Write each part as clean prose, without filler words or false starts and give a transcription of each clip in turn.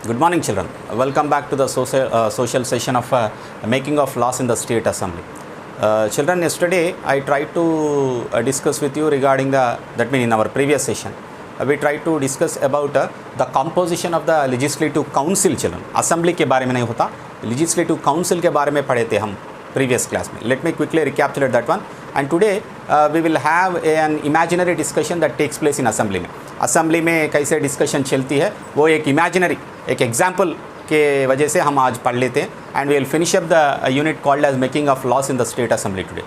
Good morning, children. Welcome back to the social session of making of laws in the State Assembly. Children, yesterday I tried to discuss with you regarding that means in our previous session, we tried to discuss about the composition of the Legislative Council. Children, Assembly के बारे में नहीं होता, Legislative Council के बारे में पढ़े थे हम previous class में. Let me quickly recapitulate that one. And today we will have an imaginary discussion that takes place in Assembly में. Assembly में कैसे discussion चलती है वो एक imaginary एक एग्जाम्पल के वजह से हम आज पढ़ लेते हैं and we will finish up the unit called as making of laws in the state assembly today.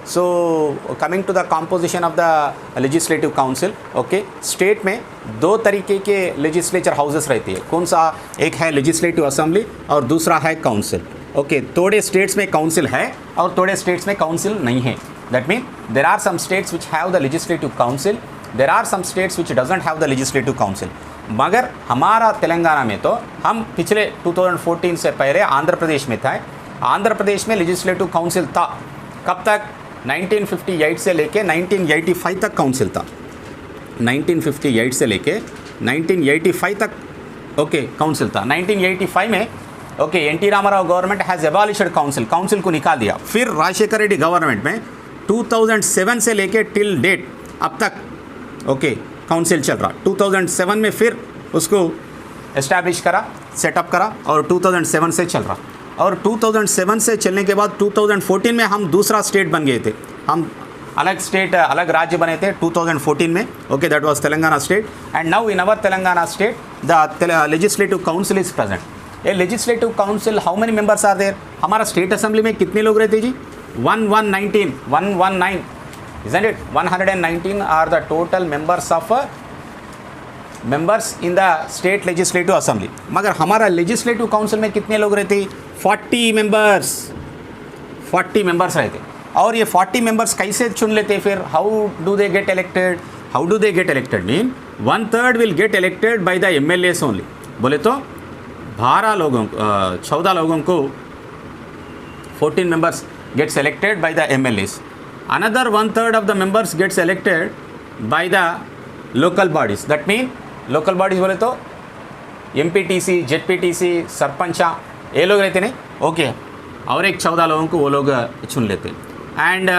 So coming to the composition of the legislative council. Okay, state में दो तरीके के लेजिस्लेचर हाउसेस रहती है. कौन सा? एक है लेजिस्लेटिव असेंबली और दूसरा है काउंसिल. ओके, थोड़े स्टेट्स में काउंसिल है और थोड़े स्टेट्स में काउंसिल नहीं है. That mean there are some states which have the legislative council, there are some states which doesn't have the legislative council. मगर हमारा तेलंगाना में तो हम पिछले 2014 से पहले आंध्र प्रदेश में था. आंध्र प्रदेश में लेजिस्लेटिव काउंसिल था. कब तक? 1958 से लेके 1985 तक काउंसिल था. 1958 से लेके 1985 तक ओके काउंसिल था. 1985 में okay N T. Ramarao government has abolished council, council को निकाल दिया. फिर राजशेखर रेड्डी गवर्नमेंट में 2007 से लेके टिल डेट अब तक ओके काउंसिल चल रहा. 2007 में फिर उसको एस्टैब्लिश करा, सेटअप करा और 2007 से चल रहा. और 2007 से चलने के बाद 2014 में हम दूसरा स्टेट बन गए थे. हम अलग स्टेट, अलग राज्य बने थे 2014 में. Okay, that was Telangana state. And now in our Telangana state the legislative council is present. A legislative council, how many members are there? हमारा स्टेट असेंबली में कितने लोग रहते जी? 119 isn't it? 119 are the total members in the state legislative assembly. मगर हमारा legislative council में कितने लोग रहते? 40 members रहते. और ये 40 members कैसे चुन लेते फिर? How do they get elected? How do they get elected? Mean 1/3 will get elected by the MLAs only. बोले तो 14 लोगों को 14 members gets elected by the MLAs. Another 1/3 of the members gets elected by the local bodies. That mean local bodies बोले तो MPTC, ZPTC, सरपंचा ये लोग रहते नहीं. ओके, और एक 14 लोगों को वो लोग चुन लेते. And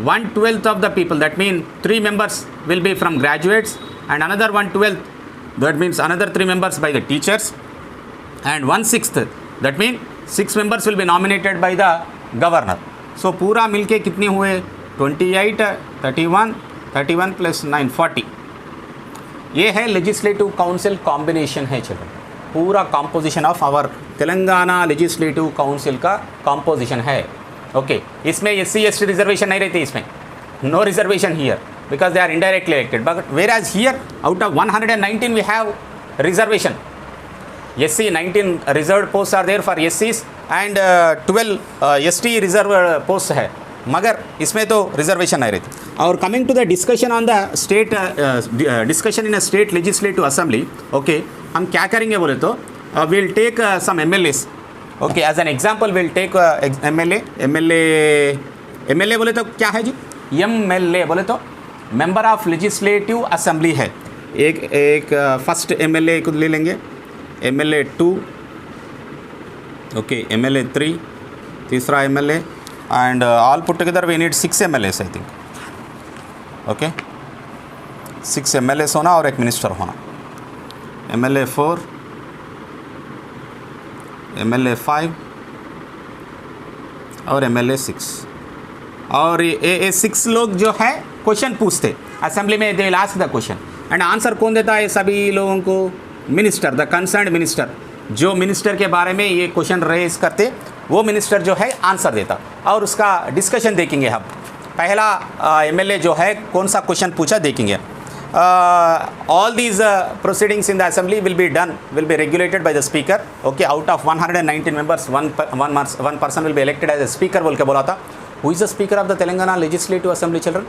1/12 of the people, that mean 3 members will be from graduates and another 1/12, that means another 3 members by the teachers and 1/6, that mean 6 members will be nominated by the governor. सो पूरा मिलके कितने हुए? 28, 31 प्लस 9, 40. ये है legislative council combination है. चलो, पूरा composition of our Telangana legislative council का कॉम्पोजिशन है. ओके, इसमें SC ST रिजर्वेशन नहीं रहती. इसमें no reservation here because they are indirectly elected. But whereas here out of 119 we have reservation. SC 19 reserved posts are there for SCs and 12 ST reserve posts है. मगर इसमें तो reservation नहीं रहती. और coming to the discussion on the state discussion in a state legislative assembly. Okay, हम क्या करेंगे बोले तो will take some MLAs. Okay, as an example will take MLA बोले तो क्या है जी? MLA बोले तो मेंबर ऑफ लेजिस्लेटिव असेंबली है. एक फर्स्ट MLA को ले लेंगे, MLA 2, ओके MLA 3, तीसरा MLA and all put together we need 6 MLAs I think. Okay, 6 MLAs होना और एक मिनिस्टर होना. MLA 4, MLA 5 और MLA 6. और ये 6 लोग जो है क्वेश्चन पूछते असेंबली में. They will ask the question and answer कौन देता है सभी लोगों को? Minister, the concerned minister. जो मिनिस्टर के बारे में ये क्वेश्चन रेज करते वो मिनिस्टर जो है आंसर देता. और उसका डिस्कशन देखेंगे हम. पहला MLA जो है कौन सा क्वेश्चन पूछा देखेंगे. All these proceedings in the assembly will be regulated by the speaker. Okay, out of 119 members one person will be elected as a speaker बोल के बोला था. Who is the speaker of the Telangana legislative assembly children?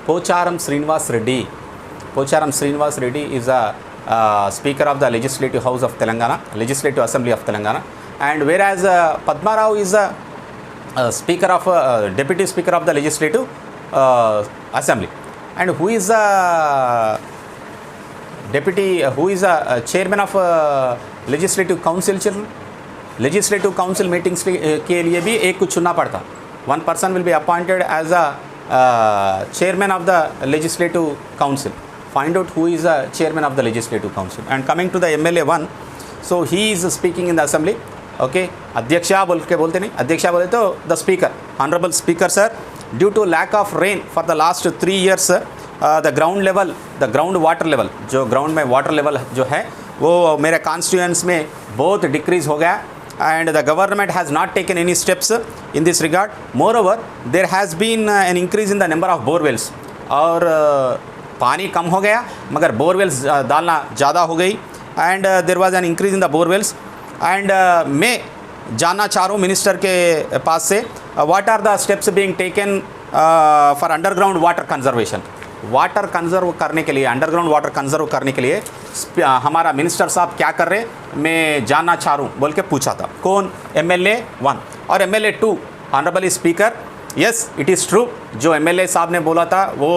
Pocharam Srinivas Reddy. Pocharam Srinivas Reddy is a Speaker of the Legislative House of Telangana, Legislative Assembly of Telangana, and whereas Padma Rao is a Speaker of Deputy Speaker of the Legislative Assembly, and who is a deputy, who is a chairman of legislative council children, legislative council meetings के लिए भी एक को चुनना पड़ता. One person will be appointed as a chairman of the legislative council. Find out who is the chairman of the legislative council. And coming to the MLA one, so he is speaking in the assembly. Okay, अध्यक्षा बोल के बोलते नहीं, अध्यक्षा बोले तो the speaker, honourable speaker sir, due to lack of rain for the last 3 years the ground water level, जो ground में वाटर लेवल जो है वो मेरे कॉन्स्टिट्यूएंस में बहुत डिक्रीज़ हो गया. And the government has not taken any steps in this regard. Moreover, there has been an increase in the number of borewells. और पानी कम हो गया मगर borewells डालना ज़्यादा हो गई. And there was an increase in the borewells. And मैं जानना चाह रहा हूँ मिनिस्टर के पास से, what are the steps being taken for underground water conservation. Water conserve करने के लिए, अंडरग्राउंड वाटर कंजर्व करने के लिए हमारा मिनिस्टर साहब क्या कर रहे मैं जानना चाह रहा हूँ बोल के पूछा था. कौन? MLA 1 और MLA 2. Honourable speaker, yes it is true, जो MLA साहब ने बोला था वो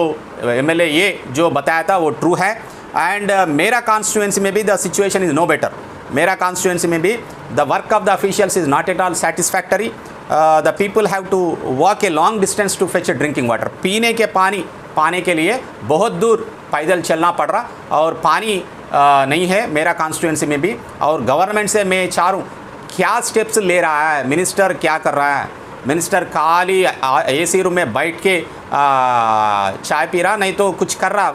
MLA ये जो बताया था वो ट्रू है. एंड मेरा कॉन्स्टिट्यूएंसी में भी the situation is no better. मेरा कॉन्स्टिट्यूएंसी में भी the work of the officials is not at all satisfactory. The people have to walk a long distance to fetch drinking water. पीने के पानी पाने के लिए बहुत दूर पैदल चलना पड़ रहा और पानी नहीं है मेरा कॉन्स्टिट्यूएंसी में भी. और गवर्नमेंट से मैं चाह रहा हूँ क्या स्टेप्स ले रहा है मिनिस्टर, क्या कर रहा है मिनिस्टर? खाली AC रूम में बैठ के चाय पी रहा, नहीं तो कुछ कर रहा,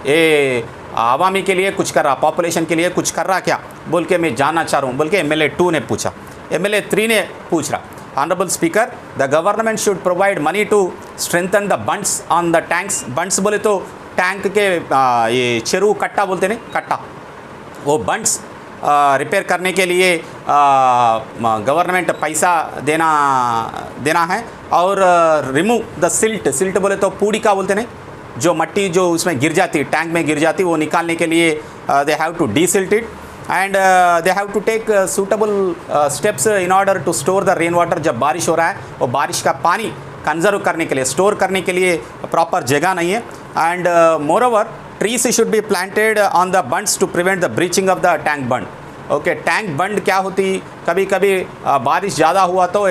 ये आवामी के लिए कुछ कर रहा, पॉपुलेशन के लिए कुछ कर रहा क्या बोल के मैं जानना चाह रहा हूँ बोल के MLA 2 ने पूछा. MLA 3 ने पूछ रहा, Honorable Speaker, the government should provide money to strengthen the bunds on the tanks. Bunds बोले तो टैंक के ये चेरू कट्टा बोलते नहीं, कट्टा, वो बंड्स रिपेयर करने के लिए गवर्नमेंट पैसा देना है. और रिमूव द सिल्ट बोले तो पूड़ी का बोलते नहीं, जो मट्टी जो उसमें गिर जाती, टैंक में गिर जाती, वो निकालने के लिए they have to desilt it. And they have to take suitable steps in order to store the rain water. जब बारिश हो रहा है वो बारिश का पानी कंजर्व करने के लिए, स्टोर करने के लिए प्रॉपर जगह नहीं है. And more trees should be planted on the bunds to prevent the breaching of the tank bund. Okay, tank bund क्या होती, कभी कभी बारिश ज़्यादा हुआ तो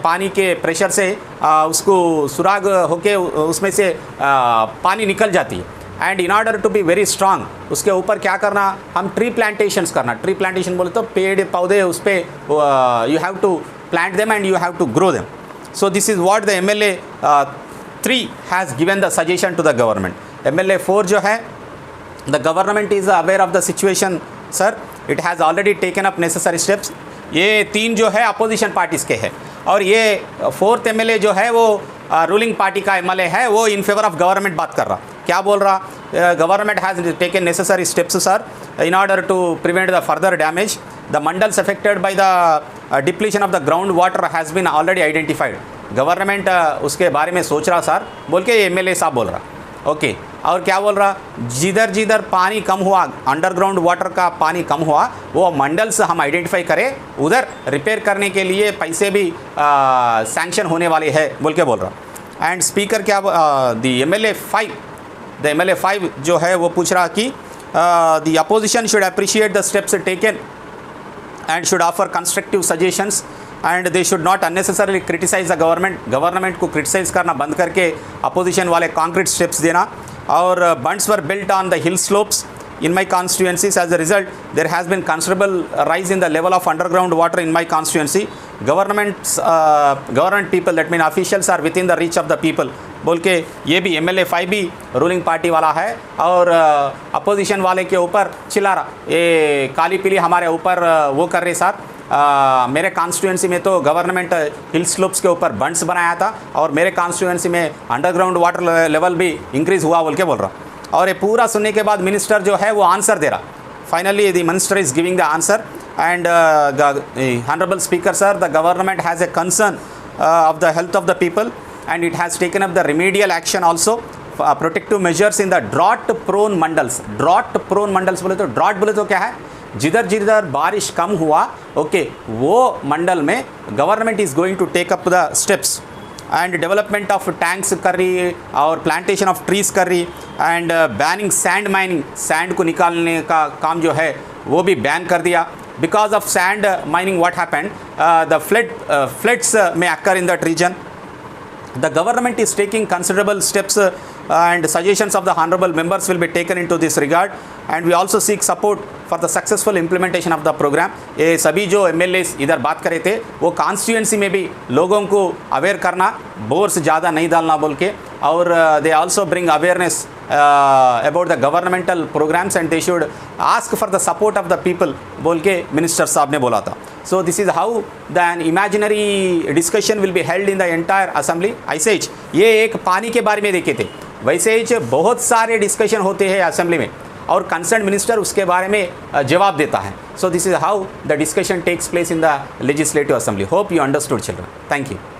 पानी के प्रेशर से उसको सुराग होके उसमें से पानी निकल जाती है. And in order to be very strong उसके ऊपर क्या करना, हम ट्री प्लांटेशंस करना. ट्री प्लांटेशन बोले तो पेड़ पौधे उस पर you have to plant them and you have to grow them. So this is what the MLA 3 has given the suggestion to the government. MLA 4 जो है, the government is aware of the situation sir, it has already taken up necessary steps. ये 3 जो है opposition parties के हैं और ये 4th MLA जो है वो रूलिंग पार्टी का MLA है, वो इन फेवर ऑफ गवर्नमेंट बात कर रहा. क्या बोल रहा, government has taken necessary steps sir in order to prevent the further damage. The mandals affected by the depletion of the ground water has been already identified. Government उसके बारे में सोच रहा सर बोल के MLA साहब बोल रहा. ओके, और क्या बोल रहा, जिधर पानी कम हुआ, अंडरग्राउंड वाटर का पानी कम हुआ, वो मंडल्स हम आइडेंटिफाई करें, उधर रिपेयर करने के लिए पैसे भी सैंक्शन होने वाले हैं बोल के बोल रहा. एंड स्पीकर क्या, द MLA 5 जो है वो पूछ रहा कि the opposition should appreciate the steps taken and should offer constructive suggestions and they should not unnecessarily criticise the government. Government को क्रिटिसाइज करना बंद करके अपोजिशन वाले कॉन्क्रीट स्टेप्स देना. और bunds were built on the hill slopes in my constituencies. As a result, there has been considerable rise in the level of underground water in my constituency. Government people, that mean officials, are within the reach of the people बोल के ये भी MLA 5 भी ruling party वाला है और opposition वाले के ऊपर चिल्ला रहा, ये काली पीली हमारे ऊपर वो कर रहे सर. मेरे कॉन्स्टिट्यूएंसी में तो गवर्नमेंट हिल स्लोप्स के ऊपर बंड्स बनाया था और मेरे कॉन्स्टिट्यूएंसी में अंडरग्राउंड वाटर लेवल भी इंक्रीज़ हुआ बोल के बोल रहा. और ये पूरा सुनने के बाद मिनिस्टर जो है वो आंसर दे रहा. Finally the minister is giving the answer. And honourable speaker sir, the government has a concern of the health of the people and it has taken up the remedial action also, protective measures in the drought prone mandals. drought prone mandals बोले तो drought बोले तो क्या है, जिधर जिधर बारिश कम हुआ, ओके, वो मंडल में government is going to take up the steps and development of tanks कर रही और प्लांटेशन ऑफ ट्रीज कर रही and banning sand mining, sand को निकालने का काम जो है वो भी बैन कर दिया. because of sand mining, what happened, the floods may occur in that region. The government is taking considerable steps and suggestions of the honorable members will be taken into this regard, and we also seek support for the successful implementation of the program. ये सभी जो MLAs इधर बात कर रहे थे वो constituency में भी लोगों को अवेयर करना, बोर्स ज़्यादा नहीं डालना बोल के, और they also bring awareness about the governmental programs and they should ask for the support of the people बोल के मिनिस्टर साहब ने बोला था. So this is how the an imaginary discussion will be held in the entire assembly. ऐसे ही ये एक पानी के बारे में देखे थे, वैसे ही बहुत सारे डिस्कशन होते हैं असेंबली में और कंसर्न मिनिस्टर उसके बारे में जवाब देता है. So this is how the discussion takes place in the legislative assembly. Hope you understood, children. Thank you.